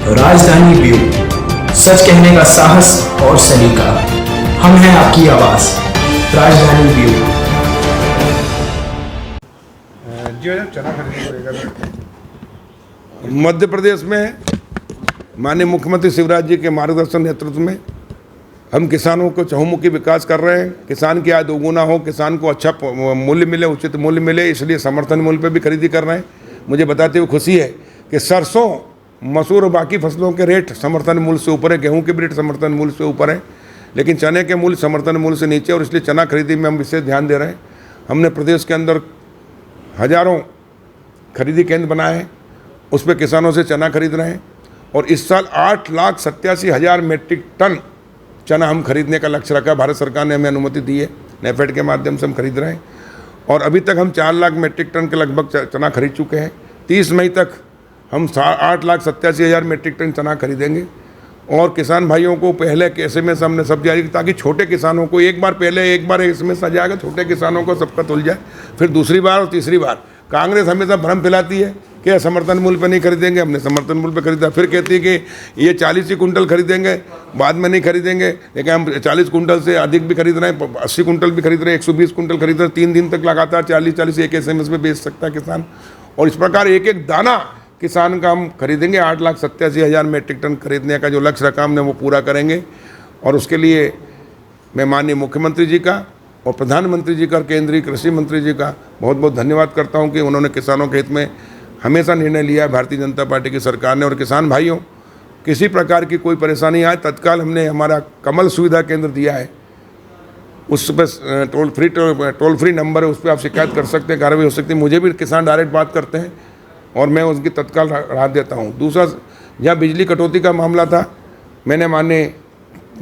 राजधानी ब्यूरो, सच कहने का साहस और सलीका। हम हैं आपकी आवाज, राजधानी ब्यूरो। मध्य प्रदेश में माननीय मुख्यमंत्री शिवराज जी के मार्गदर्शन नेतृत्व में हम किसानों को चहुमुखी विकास कर रहे हैं। किसान की आय दोगुना हो, किसान को अच्छा मूल्य मिले, उचित मूल्य मिले, इसलिए समर्थन मूल्य पर भी खरीदी कर रहे हैं। मुझे बताते हुए खुशी है कि सरसों, मसूर और बाकी फसलों के रेट समर्थन मूल्य से ऊपर है, गेहूं के भी रेट समर्थन मूल्य से ऊपर है, लेकिन चने के मूल्य समर्थन मूल्य से नीचे, और इसलिए चना खरीदी में हम विशेष ध्यान दे रहे हैं। हमने प्रदेश के अंदर हजारों खरीदी केंद्र बनाए हैं, उस पर किसानों से चना खरीद रहे हैं, और इस साल 8,87,000 मीट्रिक टन चना हम खरीदने का लक्ष्य रखा। भारत सरकार ने हमें अनुमति दी है, नेफेड के माध्यम से हम खरीद रहे हैं, और अभी तक हम 4 लाख मीट्रिक टन के लगभग चना खरीद चुके हैं। 30 मई तक हम 8,87,000 मीट्रिक टन चना खरीदेंगे। और किसान भाइयों को पहले के SMS हमने सब जारी, ताकि छोटे किसानों को एक बार SMS आ जाएगा, छोटे किसानों को सबका तुल जाए। फिर दूसरी बार और तीसरी बार कांग्रेस हमेशा भ्रम फैलाती है कि समर्थन मूल्य पर नहीं खरीदेंगे। हमने समर्थन मूल्य पर खरीदा, फिर कहती है कि ये 40 ही कुंटल खरीदेंगे, बाद में नहीं खरीदेंगे, लेकिन हम 40 कुंटल से अधिक भी खरीद रहे हैं, 80 कुंटल भी खरीद रहे हैं, 120 कुंटल खरीद रहे हैं। 3 दिन तक लगातार 40 एक SMS में बेच सकता है किसान, और इस प्रकार एक एक दाना किसान का हम खरीदेंगे। 8,87,000 मीट्रिक टन खरीदने का जो लक्ष्य रखा हमने वो पूरा करेंगे। और उसके लिए मैं माननीय मुख्यमंत्री जी का और प्रधानमंत्री जी का और केंद्रीय कृषि मंत्री जी का बहुत बहुत धन्यवाद करता हूं कि उन्होंने किसानों के हित में हमेशा निर्णय लिया है भारतीय जनता पार्टी की सरकार ने। और किसान भाइयों, किसी प्रकार की कोई परेशानी आए, तत्काल हमने हमारा कमल सुविधा केंद्र दिया है, उस पर टोल फ्री नंबर है, उस पर आप शिकायत कर सकते हैं, कार्रवाई हो सकती है। मुझे भी किसान डायरेक्ट बात करते हैं और मैं उसकी तत्काल राहत देता हूँ। दूसरा, जहाँ बिजली कटौती का मामला था, मैंने माननीय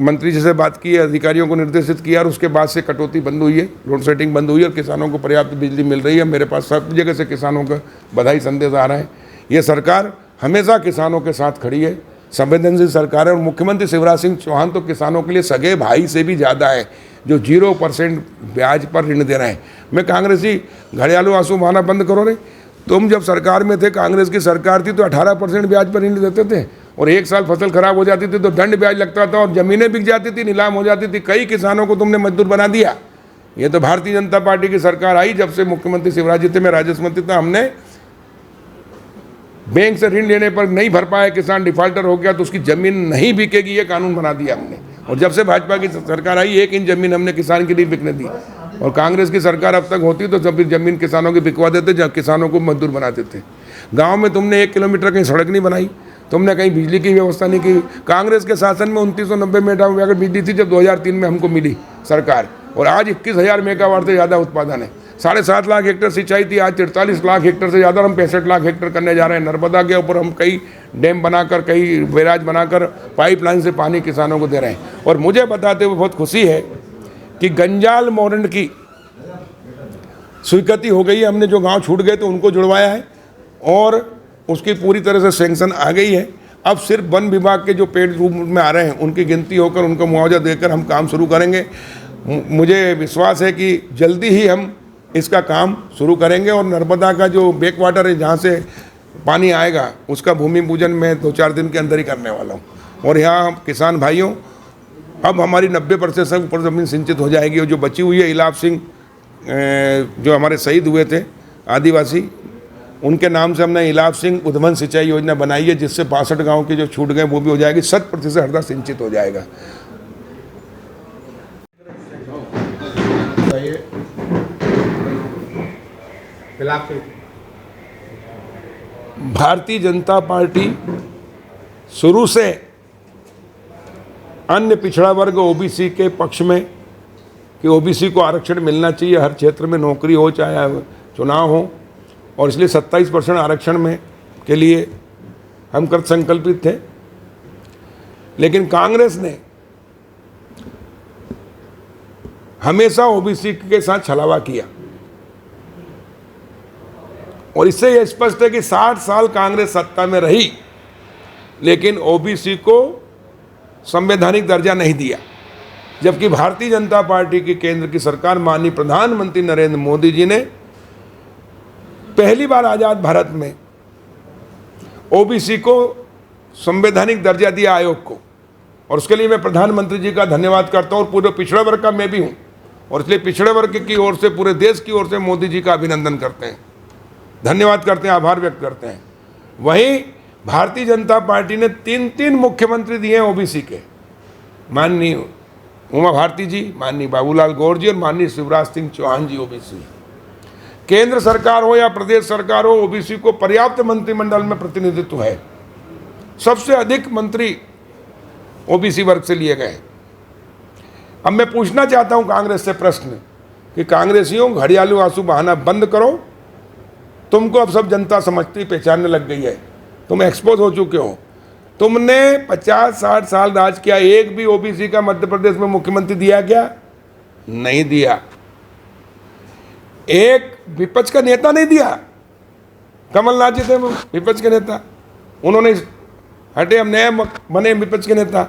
मंत्री जी से बात की है, अधिकारियों को निर्देशित किया, और उसके बाद से कटौती बंद हुई है, लोड शेडिंग बंद हुई है, और किसानों को पर्याप्त बिजली मिल रही है। मेरे पास सब जगह से किसानों का बधाई संदेश आ रहा है। ये सरकार हमेशा किसानों के साथ खड़ी है, संवेदनशील सरकार है। और मुख्यमंत्री शिवराज सिंह चौहान तो किसानों के लिए सगे भाई से भी ज़्यादा है, जो 0% ब्याज पर ऋण दे रहे हैं। मैं कांग्रेसी घड़ियालू आंसू बहाना बंद करो रे। तुम जब सरकार में थे, कांग्रेस की सरकार थी, तो 18% ब्याज पर ऋण देते थे, और एक साल फसल खराब हो जाती थी तो दंड ब्याज लगता था, और ज़मीनें बिक जाती थी, नीलाम हो जाती थी। कई किसानों को तुमने मजदूर बना दिया। ये तो भारतीय जनता पार्टी की सरकार आई जब से, मुख्यमंत्री शिवराज जी थे, मैं राजस्व मंत्री था, हमने बैंक से ऋण लेने पर नहीं भर पाया, किसान डिफाल्टर हो गया, तो उसकी ज़मीन नहीं बिकेगी, ये कानून बना दिया हमने। और जब से भाजपा की सरकार आई, 1 इंच ज़मीन हमने किसान की नहीं बिकने दी। और कांग्रेस की सरकार अब तक होती तो जब ज़मीन किसानों की बिकवा देते, जब किसानों को मजदूर बनाते थे। गांव में तुमने 1 किलोमीटर कहीं सड़क नहीं बनाई, तुमने कहीं बिजली की व्यवस्था नहीं की। कांग्रेस के शासन में 2990 मेगावाट बिजली थी जब 2003 में हमको मिली सरकार, और आज 21,000 मेगावाट से ज़्यादा उत्पादन है। 7.5 लाख हेक्टेयर सिंचाई थी, आज 43 लाख हेक्टेयर से ज़्यादा, हम 65 लाख हेक्टेयर करने जा रहे हैं। नर्मदा के ऊपर हम कई डैम बनाकर, कई बैराज बनाकर, पाइपलाइन से पानी किसानों को दे रहे हैं। और मुझे बताते हुए बहुत खुशी है कि गंजाल मोरंड की स्वीकृति हो गई है। हमने जो गांव छूट गए तो उनको जुड़वाया है, और उसकी पूरी तरह से सैंक्शन आ गई है। अब सिर्फ वन विभाग के जो पेड़ रूप में आ रहे हैं, उनकी गिनती होकर उनको मुआवजा देकर हम काम शुरू करेंगे। मुझे विश्वास है कि जल्दी ही हम इसका काम शुरू करेंगे। और नर्मदा का जो बैक वाटर है, जहाँ से पानी आएगा, उसका भूमि पूजन मैं 2-4 दिन के अंदर ही करने वाला हूँ। और यहाँ किसान भाइयों, अब हमारी 90% से ऊपर ज़मीन सिंचित हो जाएगी। और जो बची हुई है, इलाप सिंह जो हमारे शहीद हुए थे आदिवासी, उनके नाम से हमने इलाप सिंह उद्वहन सिंचाई योजना बनाई है, जिससे 62 गांव के जो छूट गए वो भी हो जाएगी, 100% हरदा सिंचित हो जाएगा। भारतीय जनता पार्टी शुरू से अन्य पिछड़ा वर्ग OBC के पक्ष में, कि OBC को आरक्षण मिलना चाहिए, हर क्षेत्र में नौकरी हो चाहे चुनाव हो, और इसलिए 27% आरक्षण में के लिए हम कृत संकल्पित थे। लेकिन कांग्रेस ने हमेशा OBC के साथ छलावा किया, और इससे यह स्पष्ट है कि 60 साल कांग्रेस सत्ता में रही, लेकिन OBC को संवैधानिक दर्जा नहीं दिया। जबकि भारतीय जनता पार्टी की केंद्र की सरकार, माननीय प्रधानमंत्री नरेंद्र मोदी जी ने पहली बार आजाद भारत में OBC को संवैधानिक दर्जा दिया आयोग को, और उसके लिए मैं प्रधानमंत्री जी का धन्यवाद करता हूँ और पूरे पिछड़े वर्ग का मैं भी हूँ, और इसलिए पिछड़े वर्ग की ओर से, पूरे देश की ओर से मोदी जी का अभिनंदन करते हैं, धन्यवाद करते हैं, आभार व्यक्त करते हैं। वहीं भारतीय जनता पार्टी ने 3 मुख्यमंत्री दिए हैं ओबीसी के, माननीय उमा भारती जी, माननीय बाबूलाल गौर जी और माननीय शिवराज सिंह चौहान जी ओबीसी। केंद्र सरकार हो या प्रदेश सरकार हो, ओबीसी को पर्याप्त मंत्रिमंडल में प्रतिनिधित्व है। सबसे अधिक मंत्री ओबीसी वर्ग से लिए गए। अब मैं पूछना चाहता हूं कांग्रेस से प्रश्न कि कांग्रेसियों, घड़ियालू आंसू बहाना बंद करो। तुमको अब सब जनता समझती, पहचानने लग गई है, तुम एक्सपोज हो चुके हो। तुमने 50-60 साल राज किया, एक भी ओबीसी का मध्य प्रदेश में मुख्यमंत्री दिया क्या? नहीं दिया। एक विपक्ष का नेता नहीं दिया। कमलनाथ जी थे विपक्ष के नेता, उन्होंने हटे, हम नए बने विपक्ष के नेता,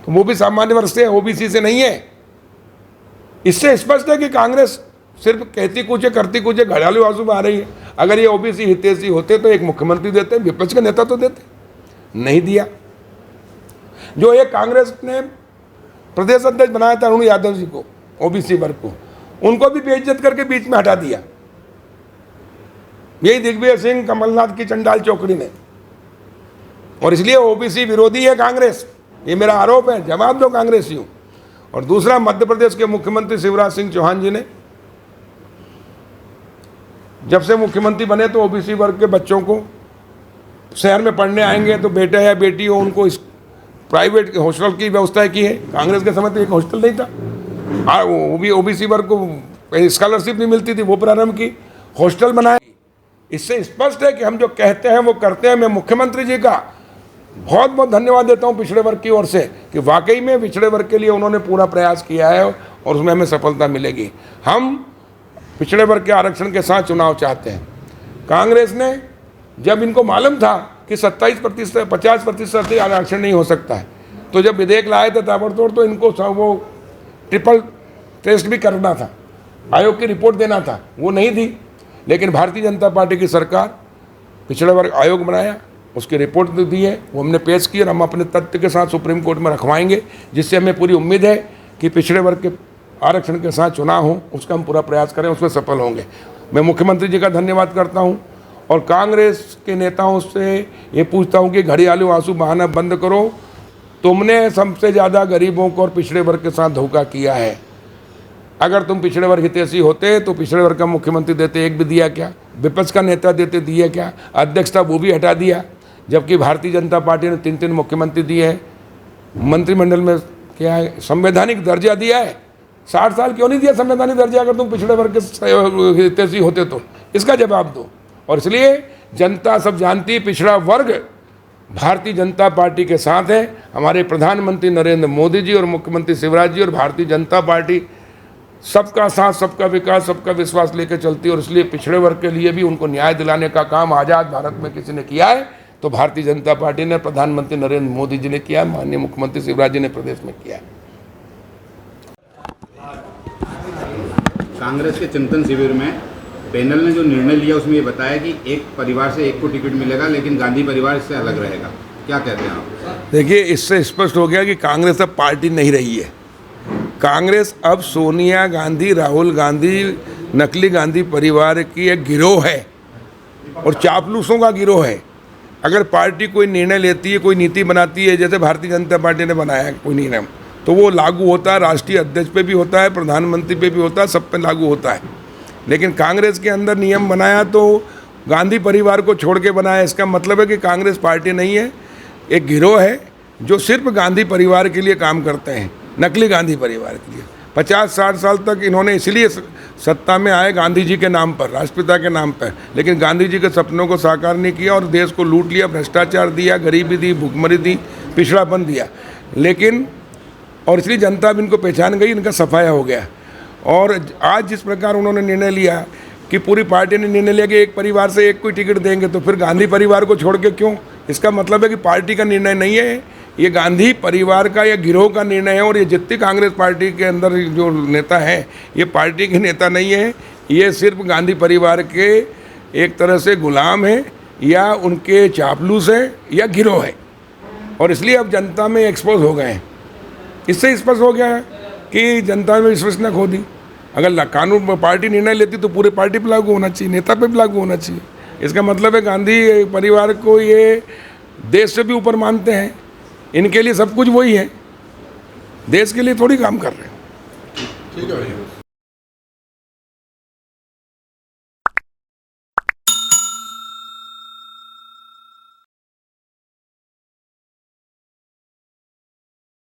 तो वो भी सामान्य वर्ग से, ओबीसी से नहीं है। इससे स्पष्ट है कि कांग्रेस सिर्फ कहती कुछ है, करती कुछ है, घड़ियालू आंसू बहा रही है। अगर ये ओबीसी हितैषी होते तो एक मुख्यमंत्री देते, विपक्ष का नेता तो देते, नहीं दिया। जो एक कांग्रेस ने प्रदेश अध्यक्ष बनाया था अरुण यादव जी को, ओबीसी वर्ग को, उनको भी बेइज्जत करके बीच में हटा दिया। यही दिग्विजय सिंह, कमलनाथ की चंडाल चौकड़ी ने। और इसलिए ओबीसी विरोधी है कांग्रेस, ये मेरा आरोप है, जवाब दो कांग्रेसियों। और दूसरा, मध्य प्रदेश के मुख्यमंत्री शिवराज सिंह चौहान जी ने जब से मुख्यमंत्री बने तो ओबीसी वर्ग के बच्चों को शहर में पढ़ने आएंगे तो बेटा या बेटी हो, उनको इस प्राइवेट हॉस्टल की व्यवस्था की है। कांग्रेस के समय तो एक हॉस्टल नहीं था, वो भी ओबीसी वर्ग को स्कॉलरशिप नहीं मिलती थी, वो प्रारंभ की, हॉस्टल बनाए। इससे स्पष्ट है कि हम जो कहते हैं वो करते हैं। मैं मुख्यमंत्री जी का बहुत बहुत धन्यवाद देता हूं पिछड़े वर्ग की ओर से कि वाकई में पिछड़े वर्ग के लिए उन्होंने पूरा प्रयास किया है और उसमें हमें सफलता मिलेगी। हम पिछड़े वर्ग के आरक्षण के साथ चुनाव चाहते हैं। कांग्रेस ने, जब इनको मालूम था कि 27% 50% आरक्षण नहीं हो सकता है, तो जब विधेयक लाए थे ताबड़तोड़, तो इनको वो ट्रिपल टेस्ट भी करना था, आयोग की रिपोर्ट देना था, वो नहीं दी। लेकिन भारतीय जनता पार्टी की सरकार पिछड़े वर्ग आयोग बनाया, उसकी रिपोर्ट दी है, वो हमने पेश की और हम अपने तथ्य के साथ सुप्रीम कोर्ट में रखवाएंगे, जिससे हमें पूरी उम्मीद है कि पिछड़े वर्ग के आरक्षण के साथ चुनाव हो, उसका हम पूरा प्रयास करें, उसमें सफल होंगे। मैं मुख्यमंत्री जी का धन्यवाद करता हूं और कांग्रेस के नेताओं से ये पूछता हूं कि घड़ियालू आंसू बहाना बंद करो। तुमने सबसे ज़्यादा गरीबों को और पिछड़े वर्ग के साथ धोखा किया है। अगर तुम पिछड़े वर्ग हितैषी होते तो पिछड़े वर्ग का मुख्यमंत्री देते, एक भी दिया क्या? विपक्ष का नेता देते, दिया क्या? अध्यक्ष था, वो भी हटा दिया। जबकि भारतीय जनता पार्टी ने 3 मुख्यमंत्री दिए हैं, मंत्रिमंडल में क्या है, संवैधानिक दर्जा दिया है। 60 साल क्यों नहीं दिया संवैधानिक दर्जा अगर तुम पिछड़े वर्ग के हितैषी होते तो? इसका जवाब दो। और इसलिए जनता सब जानती, पिछड़ा वर्ग भारतीय जनता पार्टी के साथ है। हमारे प्रधानमंत्री नरेंद्र मोदी जी और मुख्यमंत्री शिवराज जी और भारतीय जनता पार्टी सबका साथ, सबका विकास, सबका विश्वास लेकर चलती है। और इसलिए पिछड़े वर्ग के लिए भी उनको न्याय दिलाने का काम आज़ाद भारत में किसी ने किया है तो भारतीय जनता पार्टी ने, प्रधानमंत्री नरेंद्र मोदी जी ने किया, माननीय मुख्यमंत्री शिवराज जी ने प्रदेश में किया। कांग्रेस के चिंतन शिविर में पैनल ने जो निर्णय लिया उसमें ये बताया कि एक परिवार से एक को टिकट मिलेगा, लेकिन गांधी परिवार इससे अलग रहेगा। क्या कहते हैं आप? देखिए, इससे स्पष्ट हो गया कि कांग्रेस अब पार्टी नहीं रही है। कांग्रेस अब सोनिया गांधी, राहुल गांधी, नकली गांधी परिवार की एक गिरोह है और चापलूसों का गिरोह है। अगर पार्टी कोई निर्णय लेती है, कोई नीति बनाती है, जैसे भारतीय जनता पार्टी ने बनाया कोई निर्णय, तो वो लागू होता है, राष्ट्रीय अध्यक्ष पे भी होता है, प्रधानमंत्री पे भी होता है, सब पे लागू होता है। लेकिन कांग्रेस के अंदर नियम बनाया तो गांधी परिवार को छोड़ के बनाया। इसका मतलब है कि कांग्रेस पार्टी नहीं है, एक गिरोह है जो सिर्फ गांधी परिवार के लिए काम करते हैं, नकली गांधी परिवार के लिए। 50-60 साल तक इन्होंने इसलिए सत्ता में आए गांधी जी के नाम पर, राष्ट्रपिता के नाम पर, लेकिन गांधी जी के सपनों को साकार नहीं किया और देश को लूट लिया, भ्रष्टाचार दिया, गरीबी दी, भुखमरी दी, पिछड़ापन दिया। लेकिन और इसलिए जनता भी इनको पहचान गई, इनका सफाया हो गया। और आज जिस प्रकार उन्होंने निर्णय लिया कि पूरी पार्टी ने निर्णय लिया कि एक परिवार से एक कोई टिकट देंगे, तो फिर गांधी परिवार को छोड़ के क्यों? इसका मतलब है कि पार्टी का निर्णय नहीं है, ये गांधी परिवार का या गिरोह का निर्णय है। और ये जितनी कांग्रेस पार्टी के अंदर जो नेता हैं, ये पार्टी के नेता नहीं है, ये सिर्फ गांधी परिवार के एक तरह से गुलाम हैं। या उनके चापलूस हैं या गिरोह है, और इसलिए अब जनता में एक्सपोज हो गए हैं। इससे स्पष्ट हो गया है कि जनता में विश्वसनीयता खो दी। अगर कानून पार्टी निर्णय लेती तो पूरे पार्टी पर लागू होना चाहिए, नेता पे भी लागू होना चाहिए। इसका मतलब है गांधी परिवार को ये देश से भी ऊपर मानते हैं, इनके लिए सब कुछ वही है, देश के लिए थोड़ी काम कर रहे हैं। ठीक है।